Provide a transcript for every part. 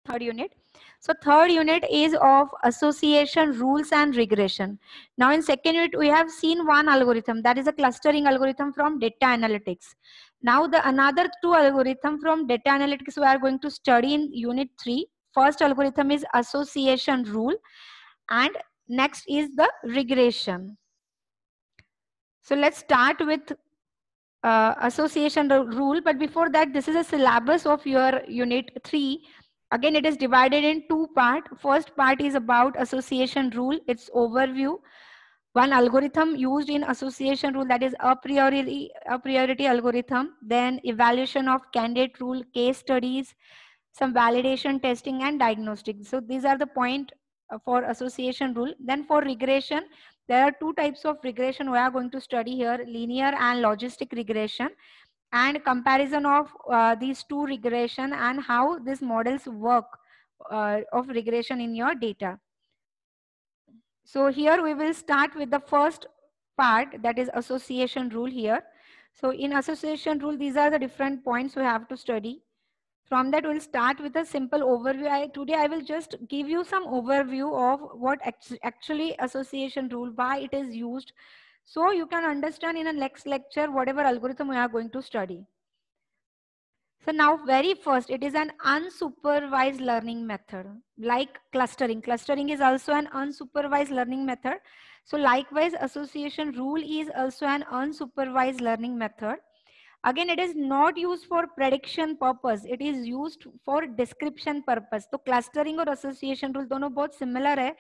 third unit. So third unit is of association rules and regression. Now in second unit we have seen one algorithm, that is a clustering algorithm from data analytics. Now the another two algorithm from data analytics we are going to study in unit 3. First algorithm is association rule and next is the regression. So let's start with association rule, but before that, this is a syllabus of your unit 3. Again, it is divided in two parts. First part is about association rule, its overview, one algorithm used in association rule, that is a priority algorithm, then evaluation of candidate rule, case studies, some validation testing and diagnostic. So these are the point for association rule. Then for regression, there are two types of regression we are going to study here, linear and logistic regression, and comparison of these two regression and how these models work of regression in your data. So here we will start with the first part, that is association rule here. So in association rule, these are the different points we have to study. From that, we'll start with a simple overview. Today I will just give you some overview of what actually association rule, why it is used, so you can understand in the next lecture whatever algorithm we are going to study. So now very first, it is an unsupervised learning method like clustering. Clustering is also an unsupervised learning method. So likewise, association rule is also an unsupervised learning method. Again, it is not used for prediction purpose. It is used for description purpose. तो clustering और association rule दोनों बहुत similar है.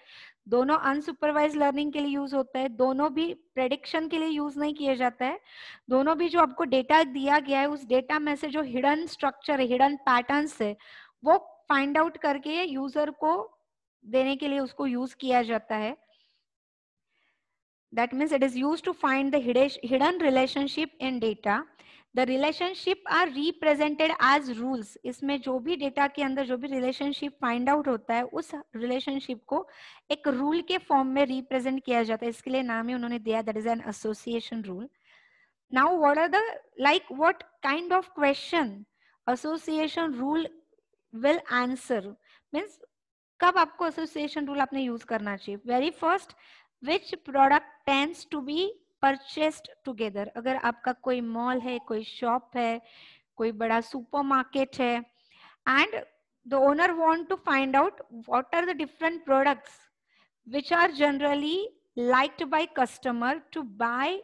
दोनों unsupervised learning के लिए use होता है. दोनों भी prediction के लिए यूज नहीं किए जाता है. दोनों भी जो आपको डेटा दिया गया है, उस डेटा में से जो हिडन स्ट्रक्चर है, हिडन पैटर्न्स है, वो फाइंड आउट करके यूजर को देने के लिए उसको यूज किया जाता है. That means it is used to find the hidden relationship in data. The relationship are represented as rules. इसमें जो भी डेटा के अंदर जो भी रिलेशनशिप फाइंड आउट होता है, उस रिलेशनशिप को एक रूल के फॉर्म में रिप्रेजेंट किया जाता है. इसके लिए नाम ही उन्होंने दिया, that is an association rule. Now what are the, like what kind of question association rule will answer? Means कब आपको association rule आपने यूज करना चाहिए? Very first, which product tends to be purchased together? अगर आपका कोई mall है, कोई शॉप है, कोई बड़ा सुपरमार्केट है, and the owner want to find out what are the different products which are generally liked by customer to buy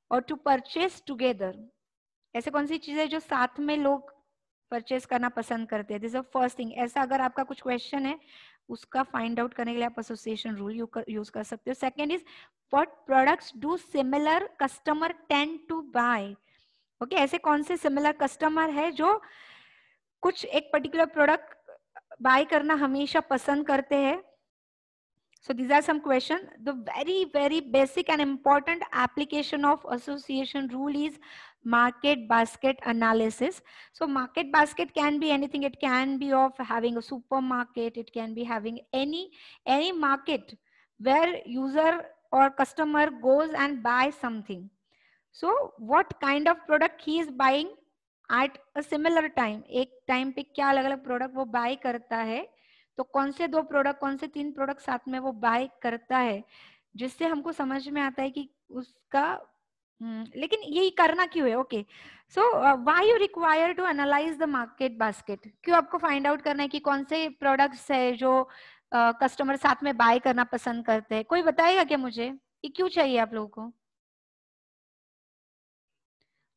or to purchase together. ऐसे कौन सी चीजें जो साथ में लोग परचेस करना पसंद करते हैं? This is first thing. ऐसा अगर आपका कुछ क्वेश्चन है, उसका फाइंड आउट करने के लिए आप एसोसिएशन रूल यूज कर सकते हो. Second is what products do similar customer tend to buy. Okay, ऐसे कौन से सिमिलर कस्टमर है जो कुछ एक पर्टिकुलर प्रोडक्ट बाय करना हमेशा पसंद करते हैं. So these are some questions. The very basic and important application of association rule is market basket analysis. So market basket can be anything. It can be of having a supermarket. It can be having any market where user or customer goes and buys something. So what kind of product he is buying at a similar time? एक time पे क्या अलग-अलग product वो buy करता है, तो कौन से दो प्रोडक्ट, कौन से तीन प्रोडक्ट साथ में वो बाय करता है, जिससे हमको समझ में आता है कि उसका लेकिन यही करना क्यों है? Okay, so why you require to analyse the market basket? क्यों आपको फाइंड आउट करना है कि कौन से प्रोडक्ट्स है जो कस्टमर साथ में बाय करना पसंद करते हैं? कोई बताएगा क्या मुझे कि क्यों चाहिए आप लोगों को?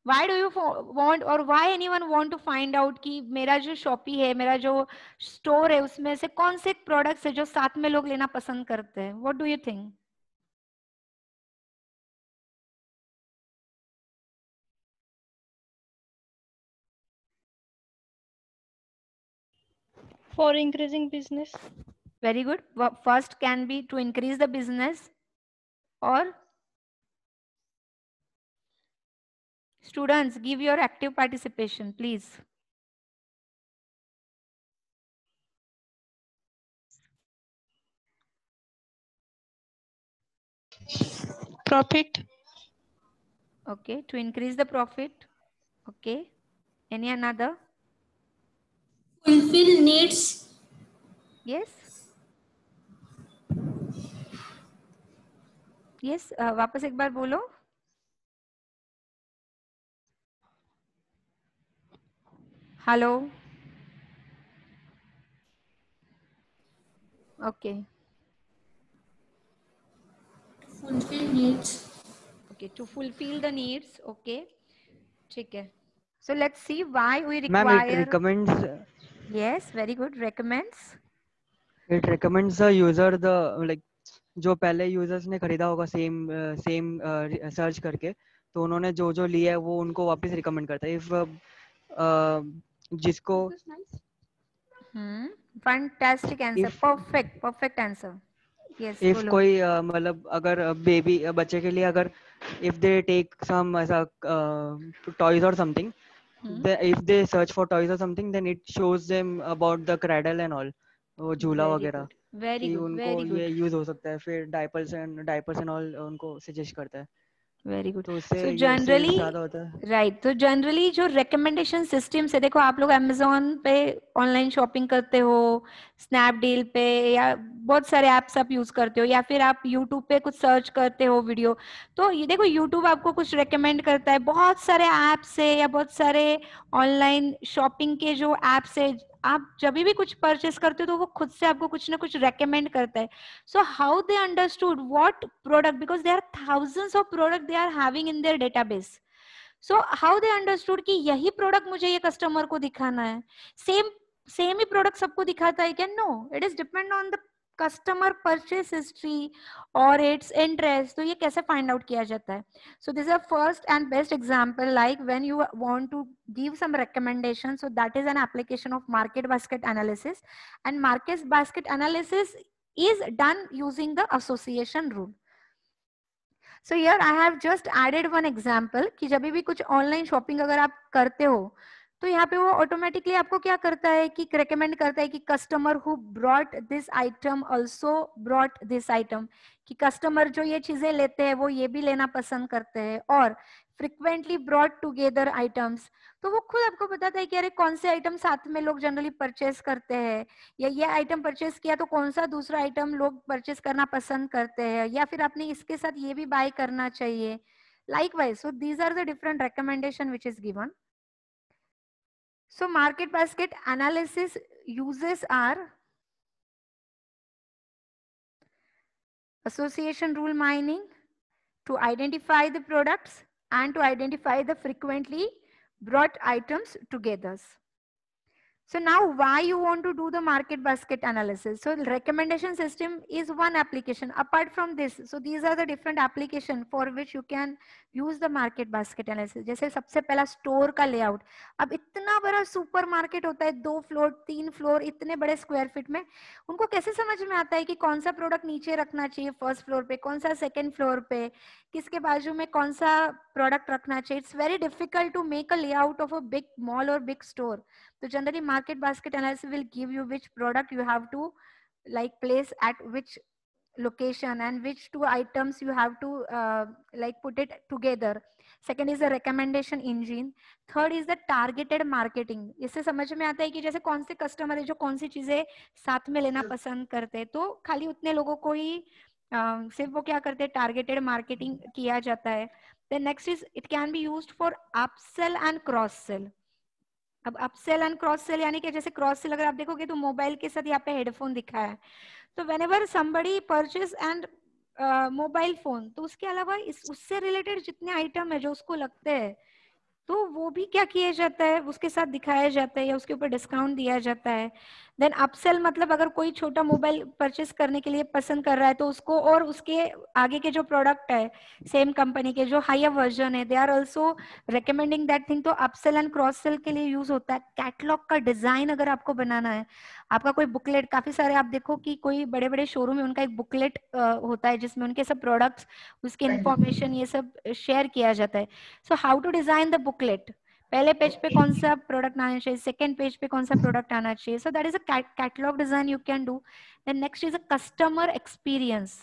Why do you want or why anyone want to find out कि मेरा जो शॉपी है, मेरा जो स्टोर है, उसमें से कौन से प्रोडक्ट्स है जो साथ में लोग लेना पसंद करते हैं? What do you think? For increasing business. Very good. First can be to increase the business, or students give your active participation, please. Profit. Okay, to increase the profit. Okay, any another? Fulfill needs. Yes yes, वापस एक बार बोलो. Hello. Okay. fulfill needs. Okay, to fulfil the needs. Okay, ठीक है. So let's see why we Ma'am, it require. recommends Yes, very good. Recommends. the user the like जो पहले users ने खरीदा होगा सेम सर्च करके, तो उन्होंने जो जो लिया है वो उनको वापस रिकमेंड करता है. इफ जिसको Fantastic answer. if Perfect answer. Yes, if बोलो. कोई मतलब अगर बेबी बच्चे के लिए अगर if they take some ऐसा toys or something, if they search for toys or something, then it shows them about the cradle and all, वो झूला Very वगैरह, good. Very कि good. उनको Very ये good. यूज हो सकता है. फिर डायपर्स एंड ऑल उनको सजेस्ट करता है, वेरी गुड. तो उससे सो ये सेल्स जनरली, ज्यादा होता है. राइट, तो जनरली जो रिकमेंडेशन सिस्टम से, देखो आप लोग अमेजोन पे ऑनलाइन शॉपिंग करते हो, स्नैपडील पे, या बहुत सारे ऐप्स आप यूज करते हो, या फिर आप यूट्यूब पे कुछ सर्च करते हो वीडियो, तो ये देखो यूट्यूब आपको कुछ रिकमेंड करता है. बहुत सारे ऐप्स है या बहुत सारे ऑनलाइन शॉपिंग के जो ऐप्स है, आप जब भी कुछ परचेस करते हो तो वो खुद से आपको कुछ ना कुछ रेकमेंड करता है. So how they understood what product, because there are thousands of product they are having in their database. So how they understood कि यही प्रोडक्ट मुझे ये कस्टमर को दिखाना है. सेम ही प्रोडक्ट सबको दिखाता है क्या? No, it is depend on the customer purchase history और इट्स इंटरेस्ट. तो ये कैसे फाइंड आउट किया जाता है? So this is first and best example, like when you want to give some recommendation, so that is an application of market basket analysis. And market basket analysis is done using the association rule. So here I have just added one example कि जब भी कुछ online shopping अगर आप करते हो, तो यहाँ पे वो ऑटोमेटिकली आपको क्या करता है कि रेकमेंड करता है कि customer who brought this item also brought this item, कि कस्टमर जो ये चीजें लेते हैं वो ये भी लेना पसंद करते हैं, और फ्रिक्वेंटली ब्रॉट टुगेदर आइटम्स. तो वो खुद आपको बताता है कि अरे कौन से आइटम साथ में लोग जनरली परचेस करते हैं, या ये आइटम परचेस किया तो कौन सा दूसरा आइटम लोग परचेस करना पसंद करते हैं, या फिर आपने इसके साथ ये भी बाय करना चाहिए. Likewise, so these are the different recommendation which is given. So market basket analysis uses are association rule mining to identify the products and to identify the frequently brought items together. So now why you want to do the market basket analysis? So recommendation system is one application. Apart from this, so these are the different application for which you can use the market basket analysis. जैसे सबसे पहला store का layout. अब इतना बड़ा super market होता है, 2 floor 3 floor, इतने बड़े स्क्वायर फीट में, उनको कैसे समझ में आता है कि कौन सा प्रोडक्ट नीचे रखना चाहिए फर्स्ट फ्लोर पे, कौन सा सेकंड फ्लोर पे, किसके बाजू में कौन सा प्रोडक्ट रखना चाहिए? It's very difficult to make a layout of a big mall or big store. So generally market basket analysis will give you which product you have to like place at which location and which two items you have to like put it together. Second is the recommendation engine. Third is the targeted marketing. इससे समझ में आता है कि जैसे कौन से customer है जो कौन सी चीजें साथ में लेना पसंद करते हैं, तो खाली उतने लोगों को ही सिर्फ वो क्या करते हैं, टारगेटेड मार्केटिंग किया जाता है. Then next is it can be used for upsell and cross sell. अब अपसेल एंड क्रॉस सेल यानी कि जैसे क्रॉस सेल अगर आप देखोगे तो मोबाइल के साथ यहाँ पे हेडफोन दिखा है, तो whenever somebody purchase and mobile phone, तो उसके अलावा उससे रिलेटेड जितने आइटम है जो उसको लगते हैं, तो वो भी क्या किया जाता है, उसके साथ दिखाया जाता है या उसके ऊपर डिस्काउंट दिया जाता है. देन अपसेल मतलब अगर कोई छोटा मोबाइल परचेस करने के लिए पसंद कर रहा है, तो उसको और उसके आगे के जो प्रोडक्ट है सेम कंपनी के जो हायर वर्जन है, they are also recommending that thing. तो अपसेल एंड क्रॉस सेल के लिए यूज होता है. कैटलॉग का डिजाइन अगर आपको बनाना है, आपका कोई बुकलेट, काफी सारे आप देखो कि कोई बड़े बड़े शोरूम में उनका एक बुकलेट होता है जिसमें उनके सब प्रोडक्ट्स, उसकी इंफॉर्मेशन ये सब शेयर किया जाता है. So how to design the booklet, पहले पेज पे कौन सा प्रोडक्ट आना चाहिए, सेकंड पेज पे कौन सा प्रोडक्ट आना चाहिए. So that is a catalogue design you can do. Then next is a customer experience.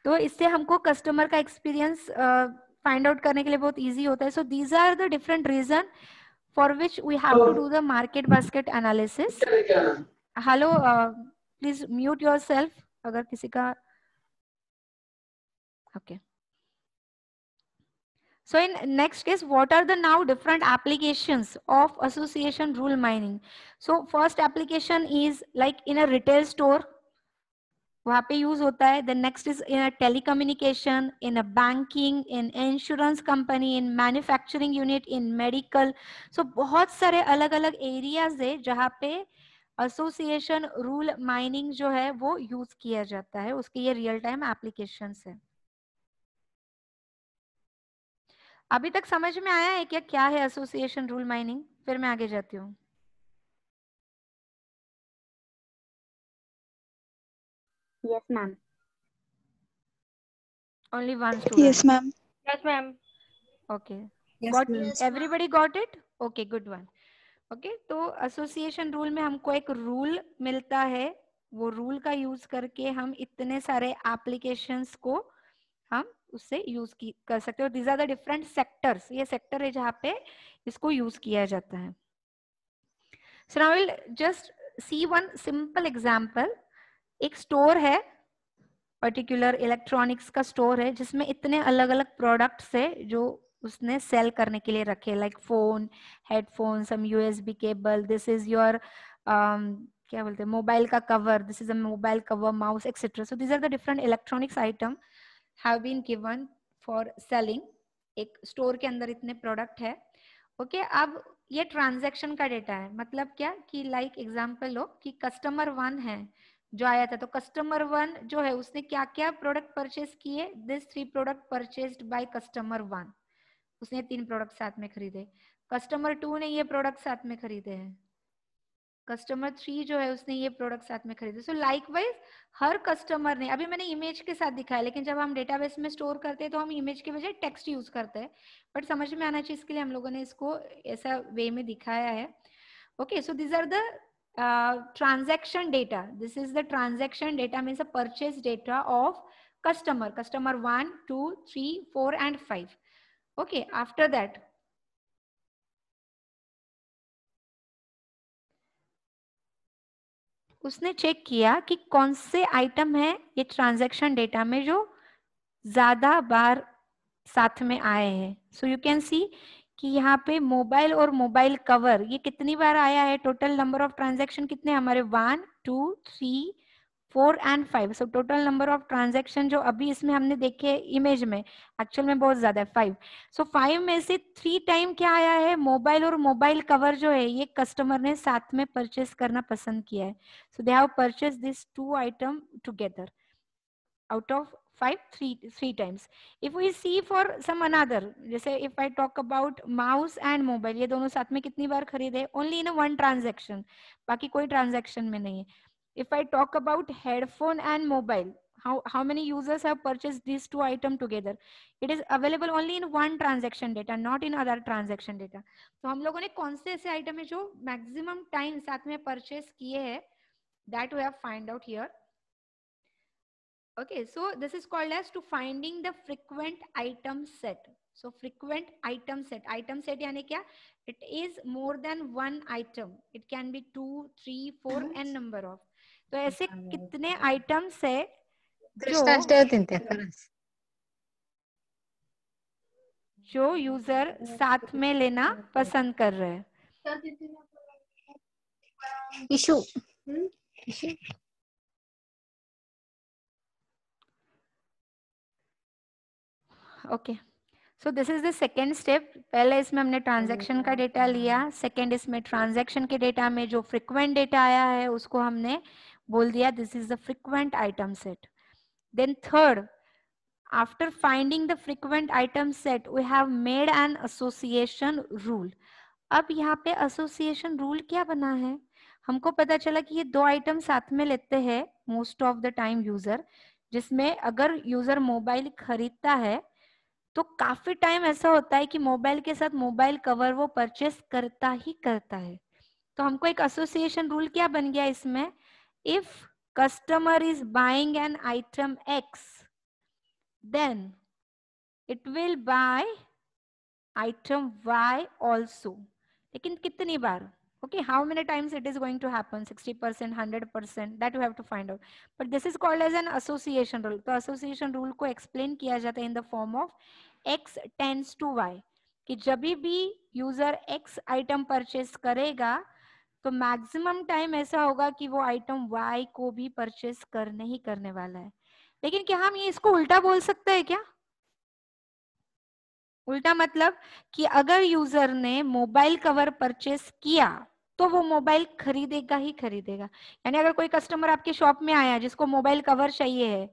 तो इससे हमको कस्टमर का एक्सपीरियंस फाइंड आउट करने के लिए बहुत इजी होता है. So these are the different reason for which we have to do the market basket analysis. Hello please mute yourself अगर किसी का. Okay. So in next case, what are the now different applications of association rule mining? So first application is like in a retail store, वहाँ पे use होता है. Then next is in a telecommunication, in a banking, in insurance company, in manufacturing unit, in medical. So बहुत सारे अलग अलग areas है जहाँ पे association rule mining जो है वो यूज किया जाता है. उसके ये real time applications है. अभी तक समझ में आया है क्या क्या है एसोसिएशन रूल माइनिंग? फिर मैं आगे जाती हूँ. Yes, ma'am. Only one student. Yes, ma'am. Yes, ma'am. Okay. Yes, Got ma'am. everybody got it? Okay, good one. Okay, तो एसोसिएशन रूल में हमको एक रूल मिलता है. वो रूल का यूज करके हम इतने सारे एप्लीकेशंस को हम उससे यूज कर सकते हो. These are the different sectors. ये सेक्टर है जहाँ पे इसको यूज किया जाता है. So now we'll just see one simple example. एक स्टोर है, पर्टिकुलर इलेक्ट्रॉनिक्स का स्टोर है जिसमें इतने अलग अलग प्रोडक्ट्स है जो उसने सेल करने के लिए रखे. Like phone, headphone, some USB cable, this is your क्या बोलते हैं मोबाइल का cover, this is a mobile cover, mouse etcetera. So these are the different electronics item have been given for selling. एक store के अंदर इतने product है. Okay अब ये ट्रांजैक्शन का डेटा है. मतलब क्या कि लाइक एग्जांपल लो कि कस्टमर 1 है जो आया था. तो कस्टमर 1 जो है उसने क्या क्या प्रोडक्ट परचेज किए. This 3 product purchased by customer 1. उसने 3 प्रोडक्ट साथ में खरीदे. कस्टमर 2 ने ये प्रोडक्ट साथ में खरीदे हैं. कस्टमर 3 जो है उसने ये प्रोडक्ट साथ में खरीदे. सो लाइकवाइज हर कस्टमर ने, अभी मैंने इमेज के साथ दिखाया लेकिन जब हम डेटाबेस में स्टोर करते हैं तो हम इमेज के बजाय टेक्स्ट यूज करते हैं. बट समझ में आना चाहिए इसके लिए हम लोगों ने इसको ऐसा वे में दिखाया है. Okay so these are the transaction data. This is the transaction data, means a purchase data of customer 1, 2, 3, 4 and 5. Okay, after that उसने चेक किया कि कौन से आइटम है ये ट्रांजैक्शन डेटा में जो ज्यादा बार साथ में आए हैं. सो यू कैन सी कि यहाँ पे मोबाइल और मोबाइल कवर ये कितनी बार आया है. टोटल नंबर ऑफ ट्रांजैक्शन कितने हमारे 1, 2, 3, 4 and 5. So total number of transaction जो अभी इसमें हमने देखे इमेज में एक्चुअल में बहुत ज्यादा है 5. सो 5 में से 3 टाइम क्या आया है मोबाइल और मोबाइल कवर जो है ये कस्टमर ने साथ में परचेस करना पसंद किया है. So they have purchase this 2 item together out of 5 3 times. If we see for some another, जैसे if I talk about mouse and mobile, ये दोनों साथ में कितनी बार खरीदे. only in a one transaction, बाकी कोई transaction में नहीं है. If I talk about headphone and mobile, how many users have purchased these 2 items together? It is available only in one transaction data, not in other transaction data. तो हम लोगों ने कौन से ऐसे आइटम है जो मैक्सिमम टाइम साथ में परचेस किए हैं, that we have find out here. Okay, so this is called as to finding the frequent item set. So frequent item set यानी क्या? It is more than one item. It can be 2, 3, 4 and number of. तो ऐसे कितने items है जो user साथ में लेना पसंद कर रहे हैं. Issue. Okay so this is the second step. पहले इसमें हमने ट्रांजैक्शन का डेटा लिया. सेकेंड इसमें ट्रांजैक्शन के डेटा में जो फ्रिक्वेंट डेटा आया है उसको हमने बोल दिया this is the frequent item set. Then third, after finding the frequent item set we have made an association rule. अब यहाँ पे एसोसिएशन रूल क्या बना है? हमको पता चला कि ये 2 आइटम साथ में लेते हैं most of the time user, जिसमें अगर यूजर मोबाइल खरीदता है तो काफी टाइम ऐसा होता है कि मोबाइल के साथ मोबाइल कवर वो परचेस करता ही करता है. तो हमको एक एसोसिएशन रूल क्या बन गया इसमें? If customer is buying an item X then it will buy item Y also. लेकिन कितनी बार? Okay, how many times it is going to happen? 60%, 100%, that you have to find out. But this is called as an association rule. तो association rule को explain किया जाता है in the form of x tends to y. कि जब भी user x item purchase करेगा तो मैक्सिमम टाइम ऐसा होगा कि वो आइटम y को भी परचेस करने ही करने वाला है. लेकिन क्या हम ये इसको उल्टा बोल सकते हैं क्या? उल्टा मतलब कि अगर यूजर ने मोबाइल कवर परचेस किया तो वो मोबाइल खरीदेगा ही खरीदेगा. यानी अगर कोई कस्टमर आपके शॉप में आया जिसको मोबाइल कवर चाहिए है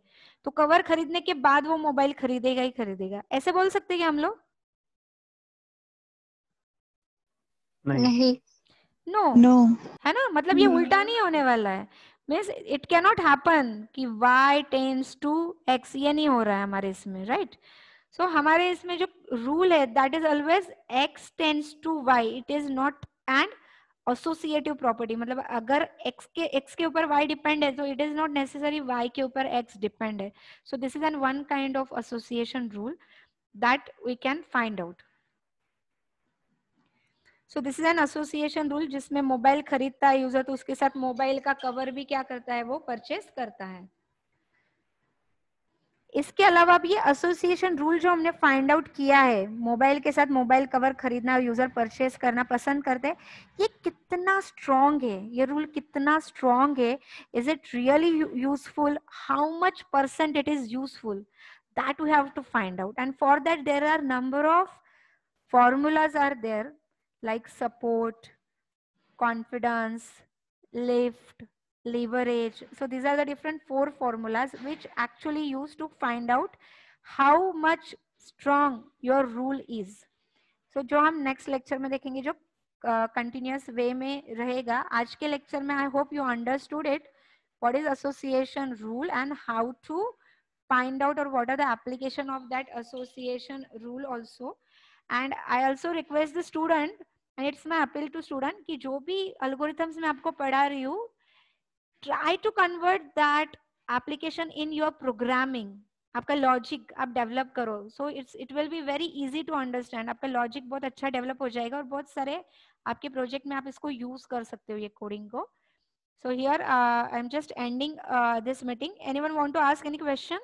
तो कवर खरीदने के बाद वो मोबाइल खरीदेगा ही खरीदेगा. ऐसे बोल सकते हैं हम लोग? नहीं. नो. है ना, मतलब ये उल्टा नहीं होने वाला है. Means it can not happen कि y टेंड्स टू x, ये नहीं हो रहा है हमारे इसमें, राइट? सो हमारे इसमें जो रूल है that is always x tends to y. It is not and associative property. मतलब अगर x के ऊपर y डिपेंड है तो it is not necessary y के ऊपर x डिपेंड है. So this is an one kind of association rule that we can find out. So this is an association rule जिसमें मोबाइल खरीदता है यूजर तो उसके साथ मोबाइल का कवर भी क्या करता है, वो परचेस करता है. इसके अलावा भी एसोसिएशन रूल जो हमने फाइंड आउट किया है, मोबाइल के साथ मोबाइल कवर खरीदना यूजर परचेस करना पसंद करते हैं, ये कितना स्ट्रॉन्ग है, ये रूल कितना स्ट्रॉन्ग है. Is it really useful? How much % it is useful? That we have to find out. And for that there are number of formulas are there like support, confidence, lift, leverage. So these are the different 4 formulas which actually used to find out how much strong your rule is. So जो हम next lecture में देखेंगे जो continuous way में रहेगा. आज के lecture में I hope you understood it. What is association rule and how to find out or what are the application of that association rule also. And I also request the student and it's my appeal to student कि जो भी algorithms मैं आपको पढ़ा रही हूँ, try to convert that application in your programming. आपका logic आप डेवलप करो. So it will be very easy to understand. आपका लॉजिक बहुत अच्छा डेवलप हो जाएगा और बहुत सारे आपके प्रोजेक्ट में आप इसको यूज कर सकते हो ये कोडिंग को. So here I am just ending this meeting. Anyone want to ask any question?